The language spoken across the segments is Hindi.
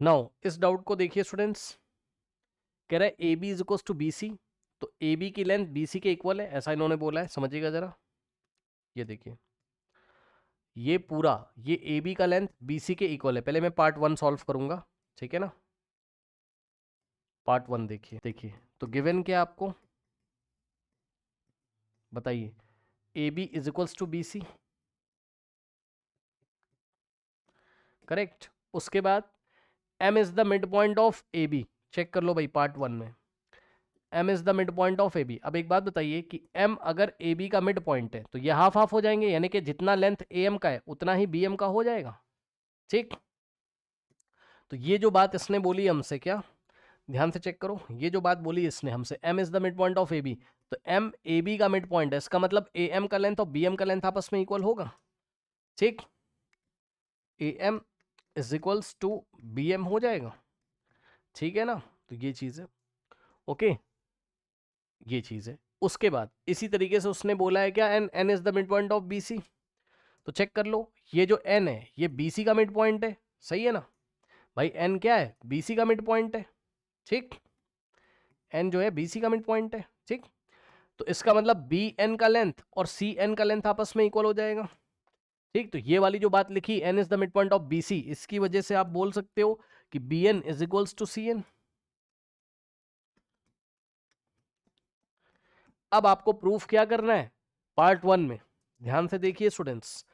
नाउ इस डाउट को देखिए स्टूडेंट्स, कह रहा है A B is equal to B C, तो ए बी की लेंथ बी सी के इक्वल है, ऐसा इन्होंने बोला है, समझिएगा जरा। ये देखिए, ये पूरा ये ए बी का लेंथ बी सी के इक्वल है। पहले मैं पार्ट 1 सॉल्व करूंगा, ठीक है ना। पार्ट 1 देखिए, देखिए तो गिवन क्या है आपको, बताइए। A B is equals to B C, correct. उसके बाद m is the mid point of A B, check कर लो भाई पार्ट 1 में, m is the mid point of A B. अब एक बात बताइए कि m अगर ए बी का मिड पॉइंट है तो ये हाफ हाफ हो जाएंगे, यानी कि जितना लेंथ ए एम का है उतना ही बी एम का हो जाएगा, ठीक। तो ये जो बात इसने बोली हमसे, क्या ध्यान से चेक करो, ये जो बात बोली इसने हमसे, m is the mid point of A B, तो m ए बी का मिड पॉइंट है, इसका मतलब ए एम का लेंथ और बी एम का लेंथ आपस में इक्वल होगा, ठीक। A M is equals to B M हो जाएगा, ठीक है ना। तो ये चीज़ है, ओके, ये चीज़ है। उसके बाद इसी तरीके से उसने बोला है क्या, N N is the mid point of B C, तो चेक कर लो, ये जो एन है ये बी सी का मिड पॉइंट है, सही है ना भाई। एन क्या है, बी सी का मिड पॉइंट है, ठीक। एन जो है बी सी का मिड पॉइंट है, ठीक। तो इसका मतलब बी एन का लेंथ और सी एन का लेंथ आपस में इक्वल हो जाएगा, ठीक। तो ये वाली जो बात लिखी N is the mid point of B C, इसकी वजह से आप बोल सकते हो कि B N is equals to C N. अब आपको प्रूफ क्या करना है, पार्ट 1 में ध्यान से देखिए स्टूडेंट्स,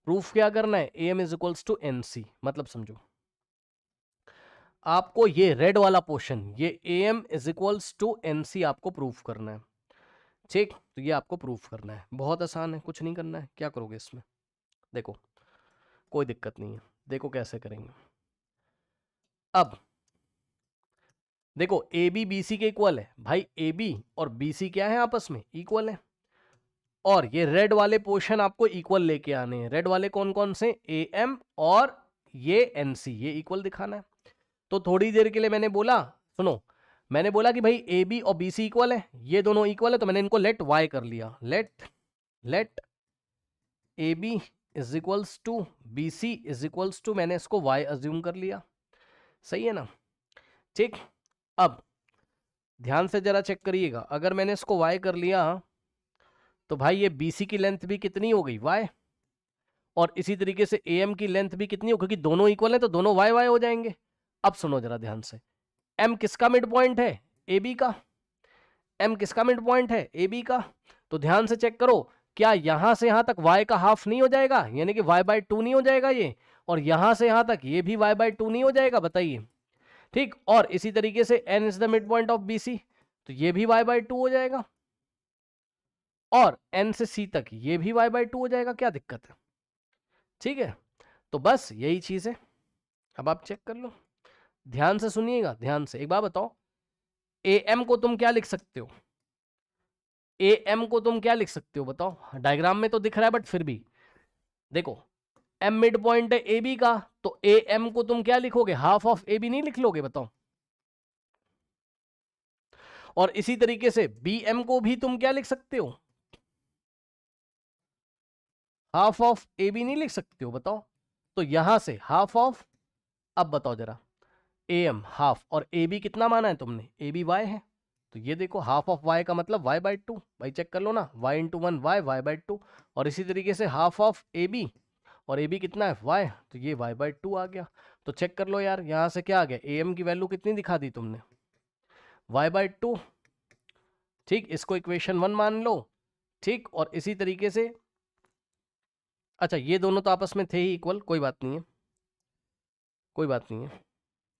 प्रूफ क्या करना है, A M is equals to N C. मतलब समझो, आपको ये रेड वाला पोर्शन, ये A M is equals to N C आपको प्रूफ करना है, ठीक। तो ये आपको प्रूफ करना है, बहुत आसान है, कुछ नहीं करना है। क्या करोगे इसमें, देखो कोई दिक्कत नहीं है, देखो कैसे करेंगे। अब देखो ए बी बी सी के इक्वल है भाई, ए बी और बी सी क्या है आपस में इक्वल है, और ये रेड वाले पोर्शन आपको इक्वल लेके आने हैं। रेड वाले कौन कौन से, ए एम और ये एन सी, ये इक्वल दिखाना है। तो थोड़ी देर के लिए मैंने बोला, सुनो, मैंने बोला कि भाई ए बी और बी सी इक्वल है, ये दोनों इक्वल है, तो मैंने इनको लेट वाई कर लिया, let A B is equals to B C is equals to, मैंने इसको वाई अज्यूम कर लिया, सही है ना, ठीक। अब ध्यान से जरा चेक करिएगा, अगर मैंने इसको वाई कर लिया तो भाई ये बी सी की लेंथ भी कितनी हो गई, वाई, और इसी तरीके से ए एम की लेंथ भी कितनी हो, क्योंकि दोनों इक्वल है तो दोनों वाई वाई हो जाएंगे। अब सुनो जरा ध्यान से, एम किसका मिड पॉइंट है, ए बी का, एम किसका मिड पॉइंट है, ए बी का। तो ध्यान से चेक करो, क्या यहां से यहां तक y का हाफ नहीं हो जाएगा, यानी कि y/2 नहीं हो जाएगा ये, और यहां से यहां तक ये भी y/2 नहीं हो जाएगा, बताइए, ठीक। और इसी तरीके से n is the mid point of B C, तो ये भी y/2 हो जाएगा, और n से c तक ये भी y/2 हो जाएगा, क्या दिक्कत है, ठीक है। तो बस यही चीज है, अब आप चेक कर लो, ध्यान से सुनिएगा, ध्यान से एक बात बताओ, ए एम को तुम क्या लिख सकते हो, ए एम को तुम क्या लिख सकते हो बताओ, डायग्राम में तो दिख रहा है बट फिर भी देखो, एम मिड पॉइंट है ए बी का, तो ए एम को तुम क्या लिखोगे, हाफ ऑफ ए बी नहीं लिख लोगे, बताओ। और इसी तरीके से बी एम को भी तुम क्या लिख सकते हो, हाफ ऑफ ए बी नहीं लिख सकते हो, बताओ। तो यहां से हाफ ऑफ, अब बताओ जरा, ए एम हाफ, और ए बी कितना माना है तुमने, ए बी वाई है, तो ये देखो हाफ ऑफ वाई का मतलब y/2, भाई चेक कर लो ना, y इंटू वन y/2, और इसी तरीके से हाफ ऑफ ए बी, और ए बी कितना है y, तो ये y/2 आ गया। तो चेक कर लो यार, यहां से क्या आ गया, ए एम की वैल्यू कितनी दिखा दी तुमने, y/2, ठीक। इसको इक्वेशन 1 मान लो, ठीक। और इसी तरीके से, अच्छा ये दोनों तो आपस में थे ही इक्वल, कोई बात नहीं है, कोई बात नहीं है,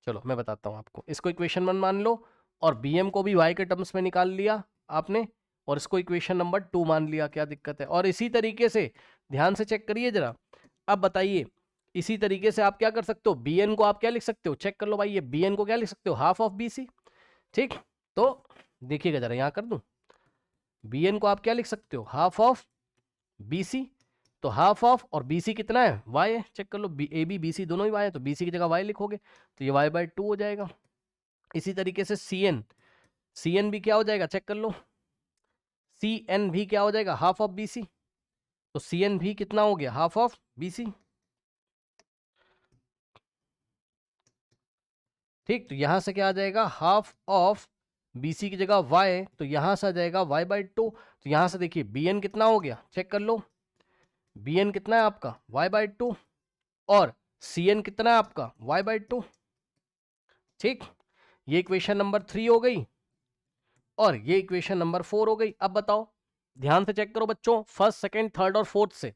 चलो मैं बताता हूँ आपको, इसको इक्वेशन 1 मान लो, और बी एम को भी y के टर्म्स में निकाल लिया आपने, और इसको इक्वेशन नंबर 2 मान लिया, क्या दिक्कत है। और इसी तरीके से ध्यान से चेक करिए जरा, अब बताइए, इसी तरीके से आप क्या कर सकते हो, बी एन को आप क्या लिख सकते हो, चेक कर लो भाई, ये बी एन को क्या लिख सकते हो, हाफ ऑफ बी सी, ठीक। तो देखिएगा जरा, यहाँ कर दूं, बी एन को आप क्या लिख सकते हो, हाफ ऑफ बी सी, तो हाफ ऑफ, और बी सी कितना है, वाई है, चेक कर लो, ए बी बी सी दोनों ही वाई है, तो बी सी की जगह वाई लिखोगे, तो ये y/2 हो जाएगा। इसी तरीके से सी एन भी क्या हो जाएगा, चेक कर लो, सी एन भी क्या हो जाएगा, हाफ ऑफ बी सी, तो सी एन भी कितना हो गया, हाफ ऑफ बी सी, ठीक, तो यहां से क्या आ जाएगा, हाफ ऑफ BC की जगह y, तो यहां से आ जाएगा y/2। तो यहां से देखिए bn कितना हो गया, चेक कर लो, bn कितना है आपका y/2 और cn कितना है आपका y/2। ठीक, ये इक्वेशन नंबर 3 हो गई और ये इक्वेशन नंबर 4 हो गई। अब बताओ, ध्यान से चेक करो बच्चों, फर्स्ट, सेकंड, थर्ड और फोर्थ से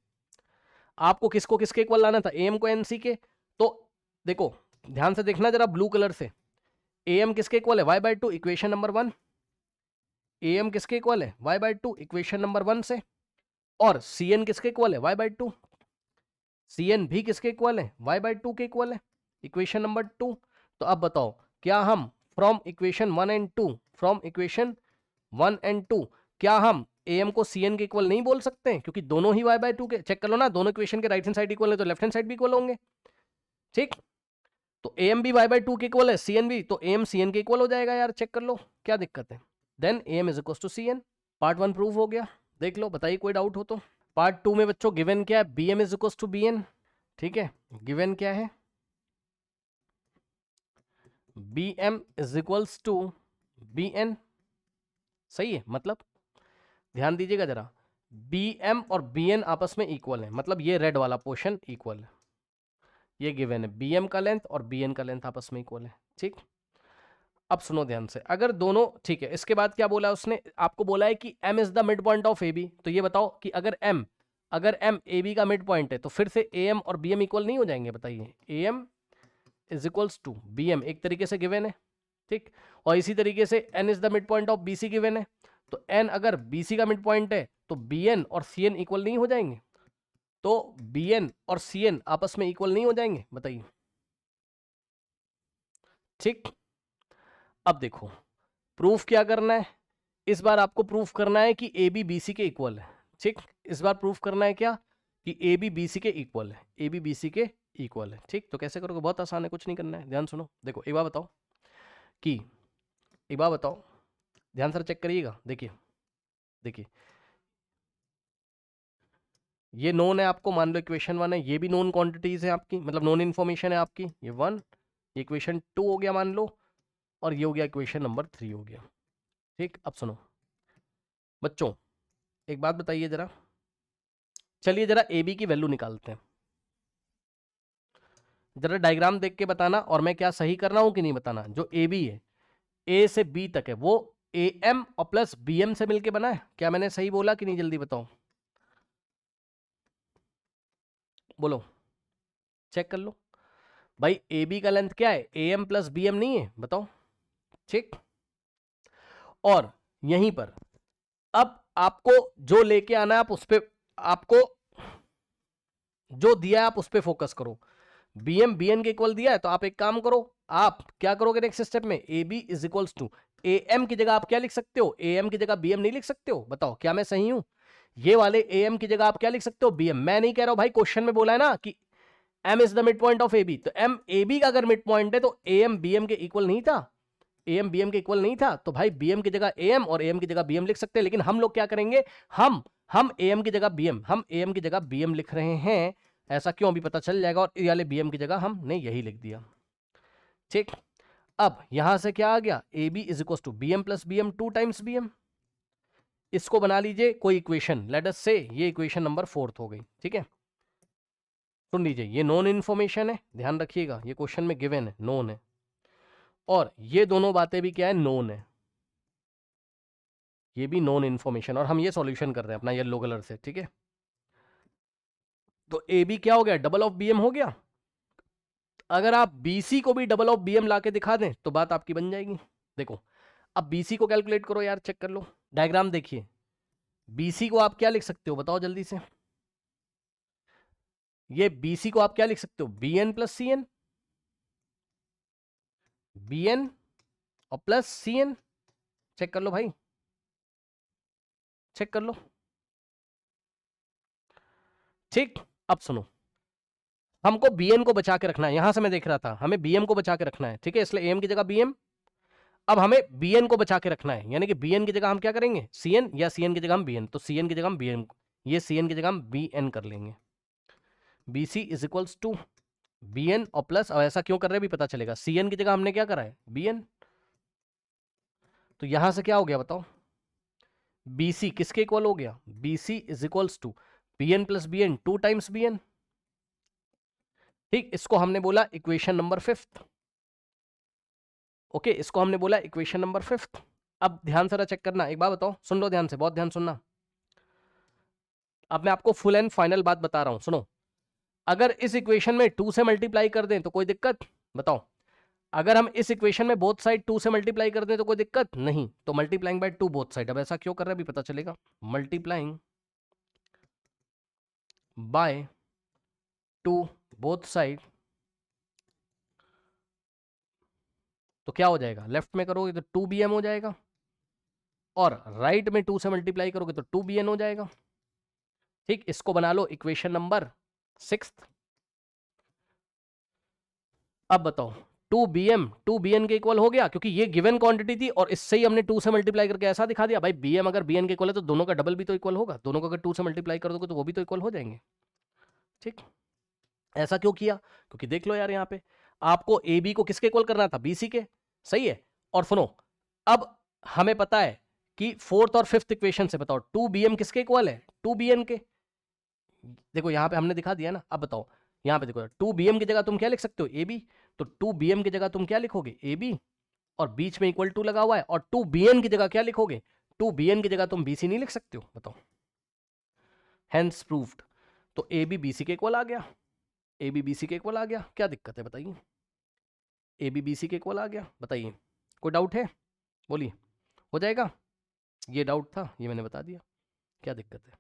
आपको किसको किसके इक्वल लाना था, AM को NC के। तो देखो ध्यान से देखना जरा ब्लू कलर से, AM किसके इक्वल है y/2, इक्वेशन नंबर 1। AM किसके इक्वल है y/2, इक्वेशन नंबर 1 से। और CN किसके इक्वल है y/2, CN भी किसके इक्वल है y/2 के इक्वल है, इक्वेशन नंबर 2। तो अब बताओ, क्या हम from equation 1 and 2, from equation 1 and 2 क्या हम AM को CN के इक्वल नहीं बोल सकते हैं, क्योंकि दोनों ही y/2 के, चेक कर लो ना, दोनों इक्वेशन के राइट हैंड साइड इक्वल है तो लेफ्ट हैंड साइड भी इक्वल होंगे। ठीक, तो AM भी y/2 के इक्वल है, CN भी, तो AM CN के इक्वल हो जाएगा यार, चेक कर लो क्या दिक्कत है। Then AM is equal to CN। Part 1 prove हो गया, देख लो, बताइए कोई डाउट हो तो। पार्ट 2 में बच्चों गिवन क्या है, BM is equal to BN। ठीक है, गिवन क्या है, BM is equals to BN। सही है, मतलब ध्यान दीजिएगा जरा, BM और BN आपस में इक्वल है, मतलब ये रेड वाला पोर्शन इक्वल है, ये गिवन है, BM का लेंथ और BN का लेंथ आपस में इक्वल है। ठीक, अब सुनो ध्यान से, अगर दोनों, ठीक है, इसके बाद क्या बोला उसने, आपको बोला है कि M is the mid point of AB। तो ये बताओ कि अगर M AB का मिड पॉइंट है तो फिर से AM और BM इक्वल नहीं हो जाएंगे, बताइए। AM is equals to BM एक तरीके से गिवन है, ठीक, और इसी तरीके से N is the mid point of BC given है। तो N अगर BC का मिड पॉइंट है तो BN और CN इक्वल नहीं हो जाएंगे, तो BN और CN आपस में इक्वल नहीं हो जाएंगे, बताइए। ठीक, अब देखो प्रूफ क्या करना है, इस बार आपको प्रूफ करना है कि AB BC के इक्वल है। ठीक, इस बार प्रूफ करना है क्या, कि AB BC के इक्वल है, AB BC के इक्वल है। ठीक, तो कैसे करोगे, बहुत आसान है, कुछ नहीं करना है, ध्यान सुनो। देखो एक बार बताओ कि, एक बार बताओ, ध्यान से चेक करिएगा, देखिए देखिए, ये नोन है आपको, मान लो इक्वेशन 1 है, ये भी नोन क्वांटिटीज है आपकी, मतलब नोन इन्फॉर्मेशन है आपकी, ये 1, इक्वेशन 2 हो गया मान लो, और ये हो गया इक्वेशन नंबर 3 हो गया। ठीक, अब सुनो बच्चों, एक बात बताइए जरा, चलिए जरा AB की वैल्यू निकालते हैं, जरा डायग्राम देख के बताना, और मैं क्या सही कर रहा हूं कि नहीं बताना। जो AB है, A से B तक है, वो AM और प्लस BM से मिलके बना है, क्या मैंने सही बोला कि नहीं, जल्दी बताओ, बोलो, चेक कर लो भाई। AB का लेंथ क्या है, AM प्लस BM नहीं है, बताओ। ठीक, और यहीं पर अब आपको जो लेके आना है, आप उस पे, आपको जो दिया है आप उस पे फोकस करो। BM BN के इक्वल दिया है, तो आप एक काम करो, आप क्या करोगे नेक्स्ट स्टेप में, AB is equals to AM की जगह आप क्या लिख सकते हो, AM की जगह BM नहीं लिख सकते हो, बताओ क्या मैं सही हूं। ये वाले AM की जगह आप क्या लिख सकते हो, BM। मैं नहीं कह रहा हूं भाई, क्वेश्चन में बोला है ना कि M is the mid point of AB, तो M AB का अगर मिड पॉइंट है तो AM BM के इक्वल नहीं था, AM BM के इक्वल नहीं था, तो भाई BM की जगह AM और AM की जगह BM लिख सकते हैं। लेकिन हम लोग क्या करेंगे, हम AM की जगह BM, हम AM की जगह BM लिख रहे हैं। ऐसा क्यों, अभी पता चल जाएगा। और ये वाले BM की जगह हमने यही लिख दिया। ठीक, अब यहां से क्या आ गया, AB is equal to BM plus BM 2 times BM। इसको बना लीजिए कोई इक्वेशन, लेट अस से ये इक्वेशन नंबर 4 हो गई। ठीक है, सुन लीजिए, ये नॉन इन्फॉर्मेशन है, ध्यान रखिएगा, ये क्वेश्चन में गिवन है, नॉन है, और ये दोनों बातें भी क्या है, नॉन है, ये भी नॉन इन्फॉर्मेशन, और हम ये सॉल्यूशन कर रहे हैं अपना येलो कलर से। ठीक है, तो AB क्या हो गया, डबल ऑफ BM हो गया। अगर आप BC को भी डबल ऑफ BM लाके दिखा दें तो बात आपकी बन जाएगी। देखो अब BC को कैलकुलेट करो यार, चेक कर लो, डायग्राम देखिए। BC को आप क्या लिख सकते हो, बताओ जल्दी से। ये BC को आप क्या लिख सकते हो, BN प्लस CN, BN और प्लस CN। चेक कर लो भाई, चेक कर लो। ठीक, अब सुनो, हमको BN को बचा के रखना है, यहां से मैं देख रहा था, हमें BM को बचा के रखना है। ठीक है, इसलिए AM की जगह BM। अब हमें BN को बचा के रखना है, यानी कि BN की जगह हम क्या करेंगे, CN, या CN की जगह हम BN, तो CN की जगह हम BN, ये CN की जगह हम BN कर लेंगे। BC is equals to bn और प्लस, अब ऐसा क्यों कर रहे हैं भी पता चलेगा, cn की जगह हमने क्या करा है bn, तो यहां से क्या हो गया बताओ, bc किसके इक्वल हो गया, bc is equals to bn plus bn 2 times bn। ठीक, इसको हमने बोला इक्वेशन नंबर 5th। ओके, इसको हमने बोला इक्वेशन नंबर 5th। अब ध्यान से चेक करना, एक बात बताओ, सुन लो ध्यान से, बहुत ध्यान सुनना। अब मैं आपको फुल एंड फाइनल बात बता रहा हूं, सुनो। अगर इस इक्वेशन में 2 से मल्टीप्लाई कर दें तो कोई दिक्कत, बताओ। अगर हम इस इक्वेशन में बोथ साइड 2 से मल्टीप्लाई कर दें तो कोई दिक्कत नहीं, तो मल्टीप्लाइंग बाय 2 बोथ साइड। अब ऐसा क्यों कर रहा है अभी पता चलेगा, मल्टीप्लाइंग बाय 2 बोथ साइड, तो क्या हो जाएगा, लेफ्ट में करोगे तो 2bm हो जाएगा, और राइट में 2 से मल्टीप्लाई करोगे तो 2bn हो जाएगा। ठीक, इसको बना लो इक्वेशन नंबर 6। अब बताओ 2bn के इक्वल हो गया, क्योंकि ये गिवन क्वांटिटी थी और इससे ही हमने 2 से मल्टीप्लाई करके ऐसा दिखा दिया। भाई bm अगर bn के इक्वल है तो दोनों का डबल भी तो इक्वल होगा, दोनों को अगर 2 से मल्टीप्लाई कर दोगे तो वो भी तो इक्वल हो जाएंगे। ठीक, ऐसा क्यों किया, क्योंकि देख लो यार, यहाँ पे आपको ab को किसके इक्वल करना था, bc के, सही है। और सुनो, अब हमें पता है कि 4th और 5th इक्वेशन से बताओ 2bm किसके इक्वल है, 2bn के। देखो यहाँ पे हमने दिखा दिया ना। अब बताओ यहाँ पे देखो, 2bm की जगह तुम क्या लिख सकते हो, ab। तो 2bm की जगह तुम क्या लिखोगे, ab, और बीच में इक्वल टू लगा हुआ है, और 2bn की जगह क्या लिखोगे, 2bn की जगह तुम bc नहीं लिख सकते हो, बताओ। Hence proved. तो ab bc के इक्वल आ गया, ab bc के इक्वल आ गया, क्या दिक्कत है बताइए, ab bc के इक्वल आ गया, बताइए कोई डाउट है, बोलिए, हो जाएगा। ये डाउट था, ये मैंने बता दिया, क्या दिक्कत है।